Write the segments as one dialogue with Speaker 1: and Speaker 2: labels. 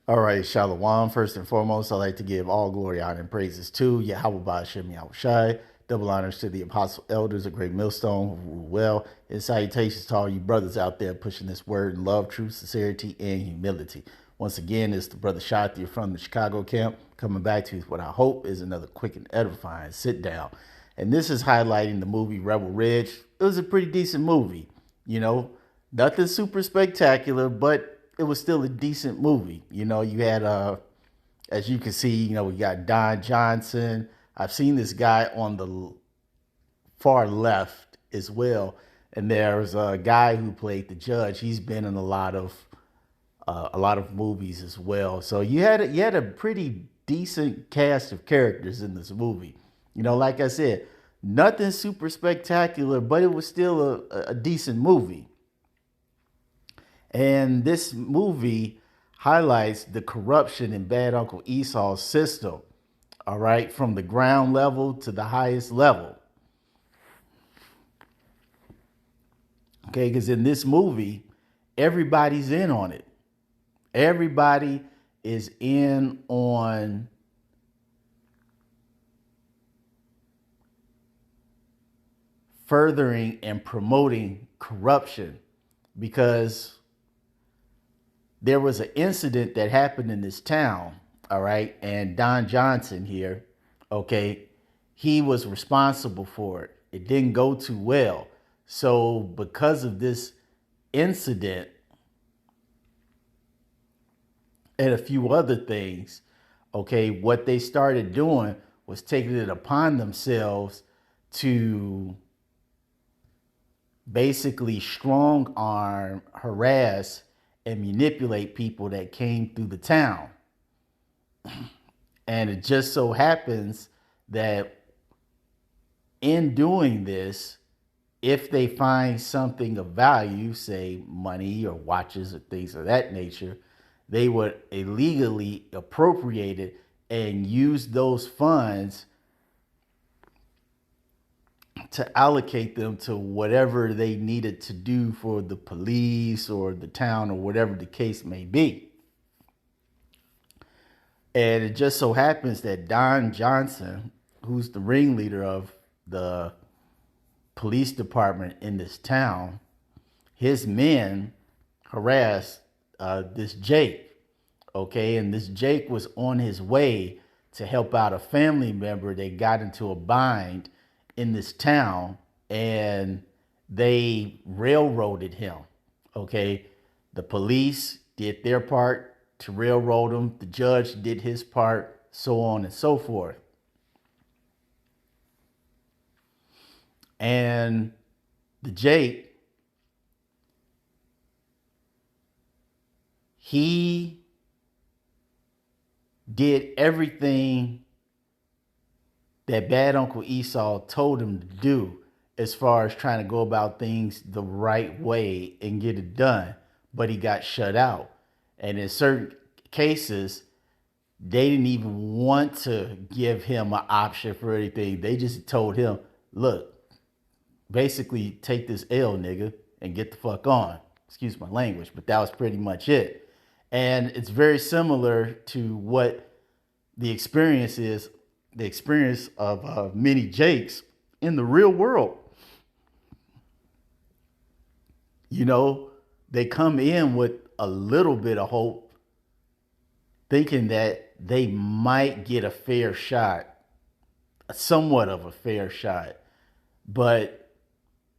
Speaker 1: All right, Shalom. First and foremost, I'd like to give all glory, honor, and praises to Yahweh Ba'ashem Yahushai. Double honors to the apostle elders, a great millstone who rule well. And salutations to all you brothers out there pushing this word in love, truth, sincerity, and humility. Once again, it's the brother Shatia from the Chicago camp coming back to what I hope is another quick and edifying sit down. And this is highlighting the movie Rebel Ridge. It was a pretty decent movie, you know, nothing super spectacular, but it was still a decent movie. You know, you had as you can see, we got Don Johnson. I've seen this guy on the far left as well, and there's a guy who played the judge. He's been in a lot of movies as well. So you had a pretty decent cast of characters in this movie. You know, like I said, nothing super spectacular, but it was still a decent movie. And this movie highlights the corruption in Bad Uncle Esau's system, all right, from the ground level to the highest level. Okay, because in this movie, everybody's in on it. Everybody is in on furthering and promoting corruption because there was an incident that happened in this town, all right, and Don Johnson here, okay, he was responsible for it. It didn't go too well. So because of this incident and a few other things, okay, what they started doing was taking it upon themselves to basically strong arm, harass, and manipulate people that came through the town. And it just so happens that in doing this, if they find something of value, say money or watches or things of that nature, they would illegally appropriate it and use those funds to allocate them to whatever they needed to do for the police or the town or whatever the case may be. And it just so happens that Don Johnson, who's the ringleader of the police department in this town, his men harassed this Jake. Okay, and this Jake was on his way to help out a family member that got into a bind in this town, and they railroaded him. Okay, the police did their part to railroad him, the judge did his part, so on and so forth. And the Jake, he did everything that Bad Uncle Esau told him to do as far as trying to go about things the right way and get it done, but he got shut out. And in certain cases, they didn't even want to give him an option for anything. They just told him, look, basically take this L, nigga, and get the fuck on. Excuse my language, but that was pretty much it. And it's very similar to what the experience is, the experience of many Jakes in the real world. You know, they come in with a little bit of hope, thinking that they might get a fair shot, somewhat of a fair shot, but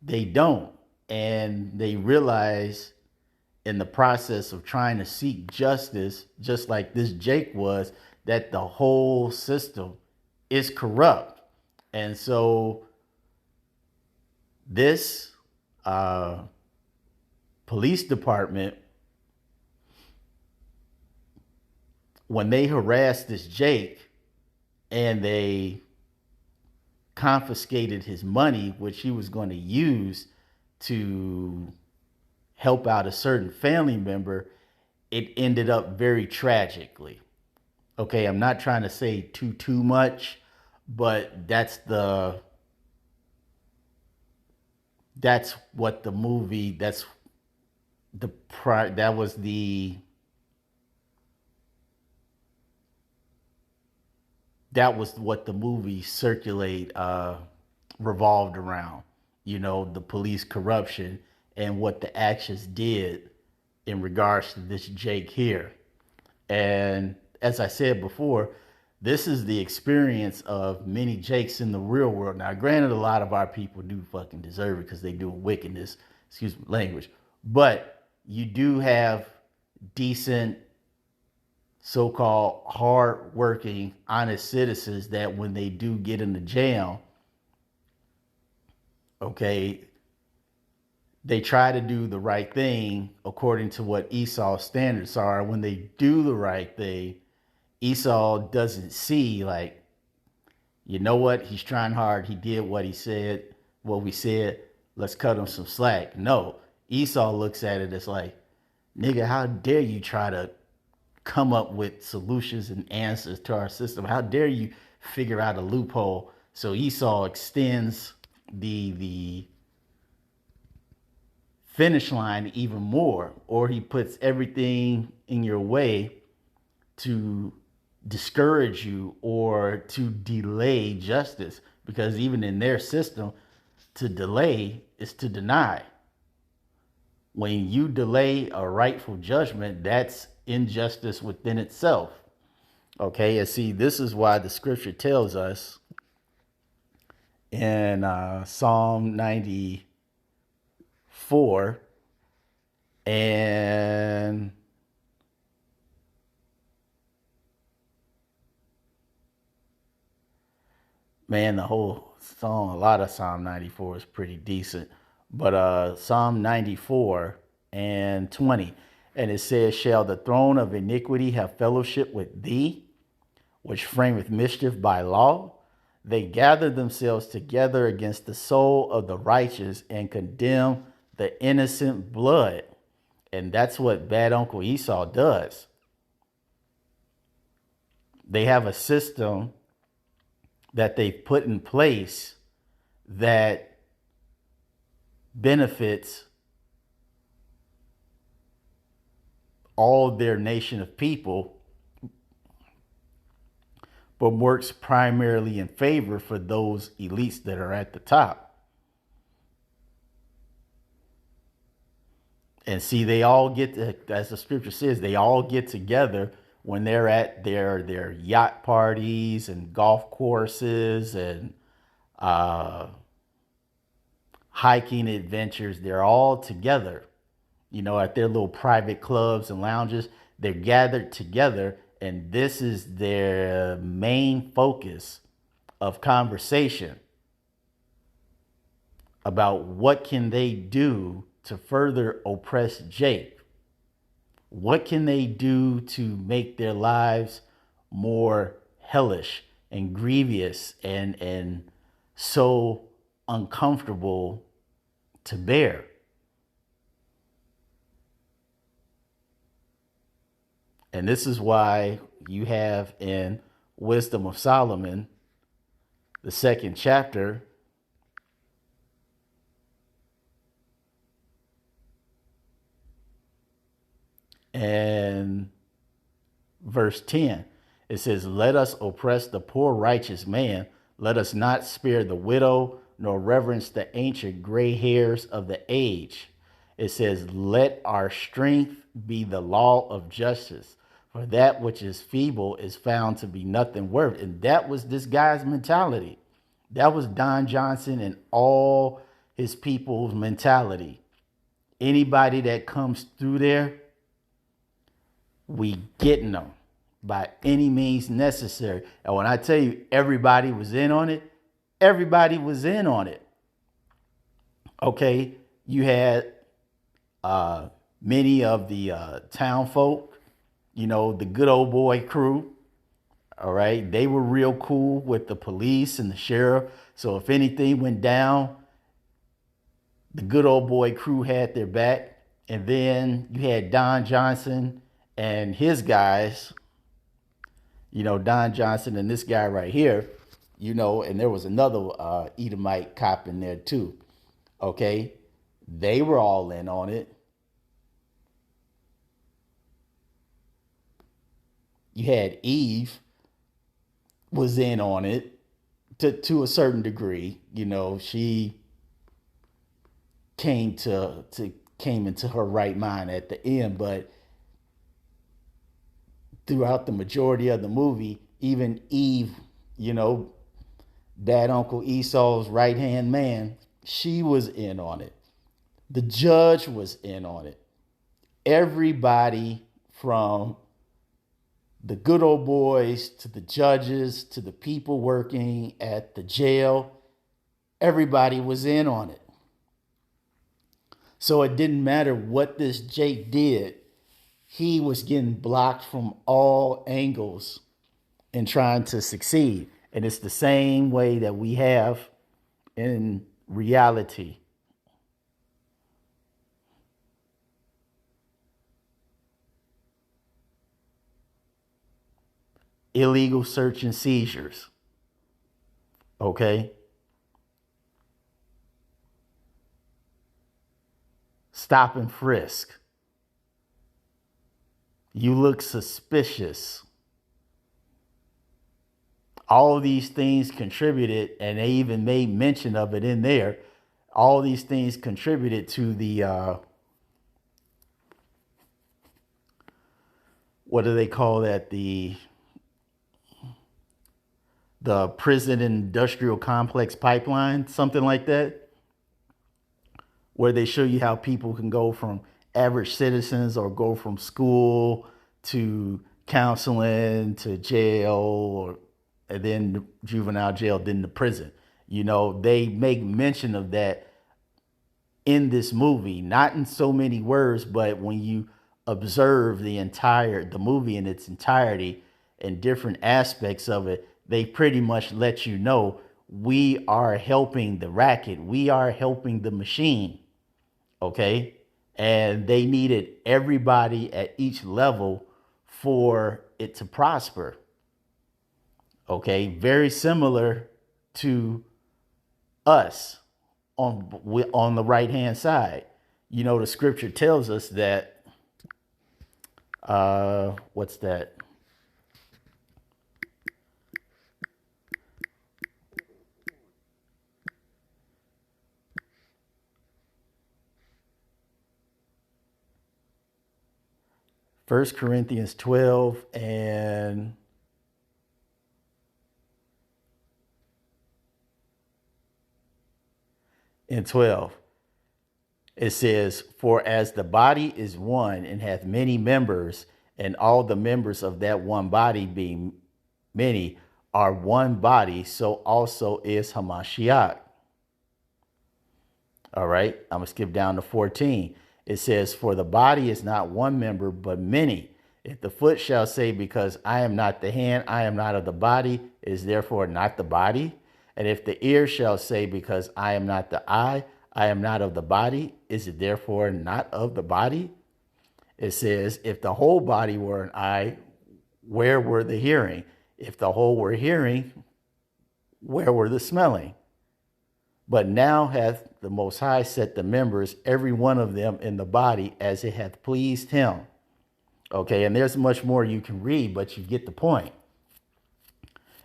Speaker 1: they don't. And they realize in the process of trying to seek justice, just like this Jake was, that the whole system is corrupt. And so this police department, when they harassed this Jake and they confiscated his money, which he was going to use to help out a certain family member, it ended up very tragically. Okay, I'm not trying to say too much, but that's what the movie, that was the that was what the movie revolved around. The police corruption and what the actions did in regards to this Jake here. And as I said before, this is the experience of many Jakes in the real world. Now, granted, a lot of our people do fucking deserve it because they do wickedness, excuse me, language. But you do have decent, so-called hard-working, honest citizens that when they do get into jail, okay, they try to do the right thing according to what Esau's standards are. When they do the right thing, Esau doesn't see, like, you know what, he's trying hard. He did what he said, what we said. Let's cut him some slack. No, Esau looks at it as like, nigga, how dare you try to come up with solutions and answers to our system? How dare you figure out a loophole? So Esau extends the finish line even more, or he puts everything in your way to discourage you or to delay justice, because even in their system, to delay is to deny. When you delay a rightful judgment, that's injustice within itself. Okay, and see, this is why the scripture tells us in Psalm 94 and man, the whole song, a lot of Psalm 94 is pretty decent. But Psalm 94 and 20, and it says, shall the throne of iniquity have fellowship with thee, which frameth mischief by law? They gather themselves together against the soul of the righteous and condemn the innocent blood. And that's what bad Uncle Esau does. They have a system that they've put in place that benefits all their nation of people, but works primarily in favor for those elites that are at the top. And see, they all get to, as the scripture says, they all get together when they're at their yacht parties and golf courses and hiking adventures. They're all together, at their little private clubs and lounges. They're gathered together, and this is their main focus of conversation about what can they do to further oppress Jake. What can they do to make their lives more hellish and grievous and so uncomfortable to bear? And this is why you have in Wisdom of Solomon, the 2nd chapter, and verse 10, it says, let us oppress the poor righteous man. Let us not spare the widow, nor reverence the ancient gray hairs of the age. It says, let our strength be the law of justice, for that which is feeble is found to be nothing worth. And that was this guy's mentality. That was Don Johnson and all his people's mentality. Anybody that comes through there, we getting them by any means necessary. And when I tell you everybody was in on it, everybody was in on it. Okay, you had many of the town folk, the good old boy crew. All right, they were real cool with the police and the sheriff. So if anything went down, the good old boy crew had their back. And then you had Don Johnson and his guys, Don Johnson and this guy right here, and there was another Edomite cop in there too. Okay, they were all in on it. You had Eve, was in on it to a certain degree. You know, she came to came into her right mind at the end, but throughout the majority of the movie, even Eve, you know, bad Uncle Esau's right hand man, she was in on it. The judge was in on it. Everybody from the good old boys to the judges to the people working at the jail, everybody was in on it. So it didn't matter what this Jake did, he was getting blocked from all angles in trying to succeed. And it's the same way that we have in reality. Illegal search and seizures. Okay? Stop and frisk. You look suspicious. All of these things contributed, and they even made mention of it in there. All these things contributed to the what do they call that? The prison industrial complex pipeline, something like that, where they show you how people can go from average citizens or go from school to counseling to jail, or and then juvenile jail, then the prison. You know, they make mention of that in this movie, not in so many words, but when you observe the movie in its entirety and different aspects of it, they pretty much let you know we are helping the racket, we are helping the machine. Okay? And they needed everybody at each level for it to prosper. Okay? Very similar to us on the right hand side. You know, the scripture tells us that what's that? First Corinthians 12 and 12. It says, "For as the body is one and hath many members, and all the members of that one body being many are one body, so also is Hamashiach." All right, I'm going to skip down to 14. It says, "For the body is not one member, but many. If the foot shall say, because I am not the hand, I am not of the body, it is therefore not the body. And if the ear shall say, because I am not the eye, I am not of the body, is it therefore not of the body?" It says, "If the whole body were an eye, where were the hearing? If the whole were hearing, where were the smelling? But now hath the Most High set the members, every one of them in the body, as it hath pleased him." Okay, and there's much more you can read, but you get the point.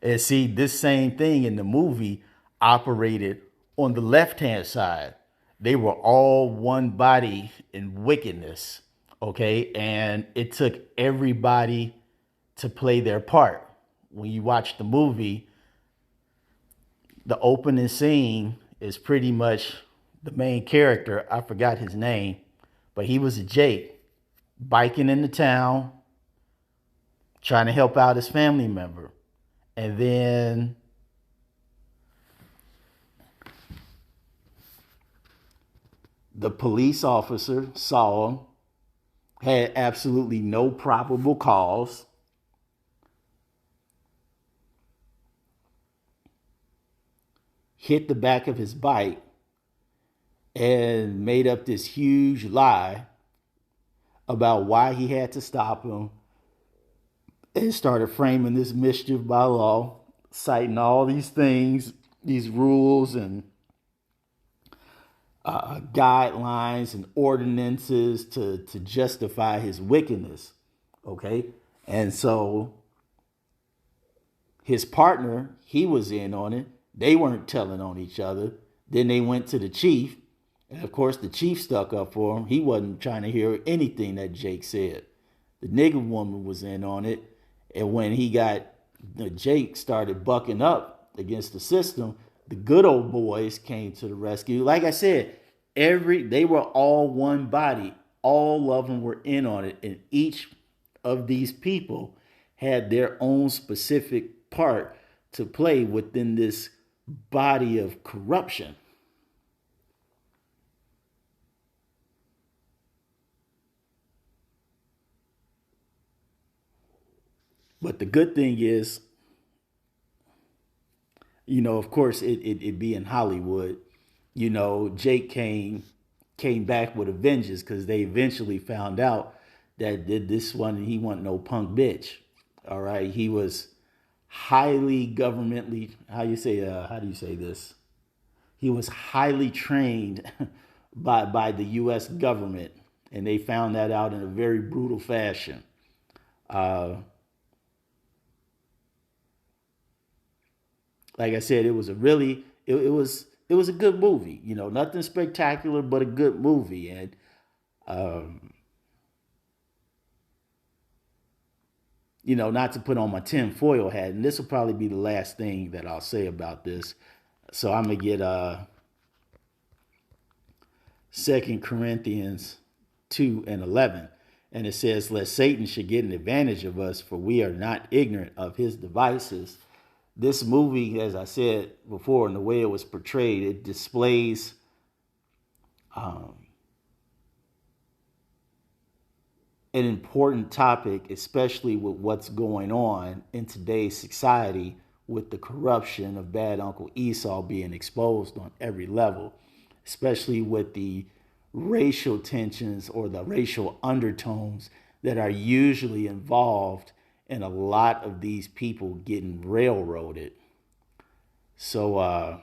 Speaker 1: And see, this same thing in the movie operated on the left-hand side. They were all one body in wickedness, okay? And it took everybody to play their part. When you watch the movie, the opening scene is pretty much the main character. I forgot his name, but he was a Jake biking into town, trying to help out his family member. And then the police officer saw him, had absolutely no probable cause. Hit the back of his bike and made up this huge lie about why he had to stop him, and started framing this mischief by law, citing all these things, these rules and guidelines and ordinances to justify his wickedness. Okay. And so His partner, he was in on it. They weren't telling on each other. Then they went to the chief. And of course, the chief stuck up for him. He wasn't trying to hear anything that Jake said. The nigga woman was in on it. And when Jake started bucking up against the system, the good old boys came to the rescue. Like I said, they were all one body. All of them were in on it. And each of these people had their own specific part to play within this body of corruption. But the good thing is, of course, it being Hollywood, Jake came back with a vengeance because they eventually found out that this one, he wasn't no punk bitch. All right, he was highly governmentally, how do you say this? He was highly trained by the U.S. government, and they found that out in a very brutal fashion. Uh, like I said, it was a good movie. Nothing spectacular, but a good movie. And um, not to put on my tinfoil hat, and this will probably be the last thing that I'll say about this. So I'm gonna get 2 Corinthians 2:11. And it says, "Lest Satan should get an advantage of us, for we are not ignorant of his devices." This movie, as I said before, and the way it was portrayed, it displays um, an important topic, especially with what's going on in today's society with the corruption of bad Uncle Esau being exposed on every level, especially with the racial tensions or the racial undertones that are usually involved in a lot of these people getting railroaded. So,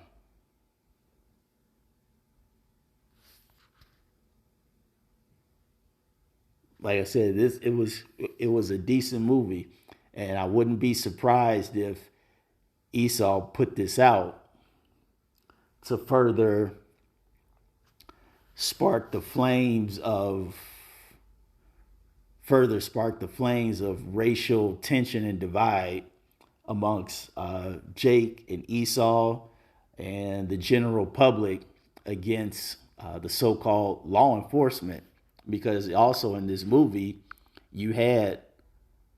Speaker 1: like I said, it was a decent movie, and I wouldn't be surprised if Esau put this out to spark the flames of spark the flames of racial tension and divide amongst Jake and Esau and the general public against the so-called law enforcement. Because also in this movie, you had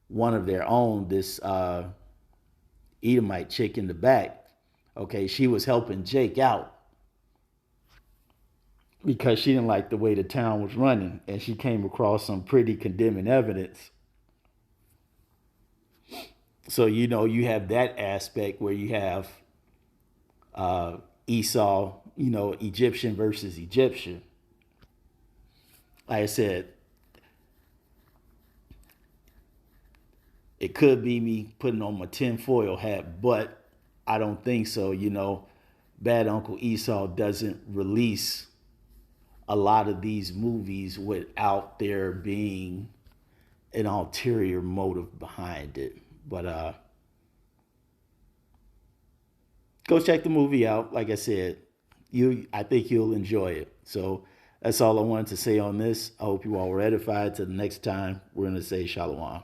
Speaker 1: one of their own, this Edomite chick in the back. Okay, she was helping Jake out because she didn't like the way the town was running, and she came across some pretty condemning evidence. So you have that aspect where you have Esau, Egyptian versus Egyptian. Like I said, it could be me putting on my tinfoil hat, but I don't think so. Bad Uncle Esau doesn't release a lot of these movies without there being an ulterior motive behind it. But go check the movie out. Like I said, I think you'll enjoy it. So that's all I wanted to say on this. I hope you all were edified. Till the next time, we're going to say Shalom.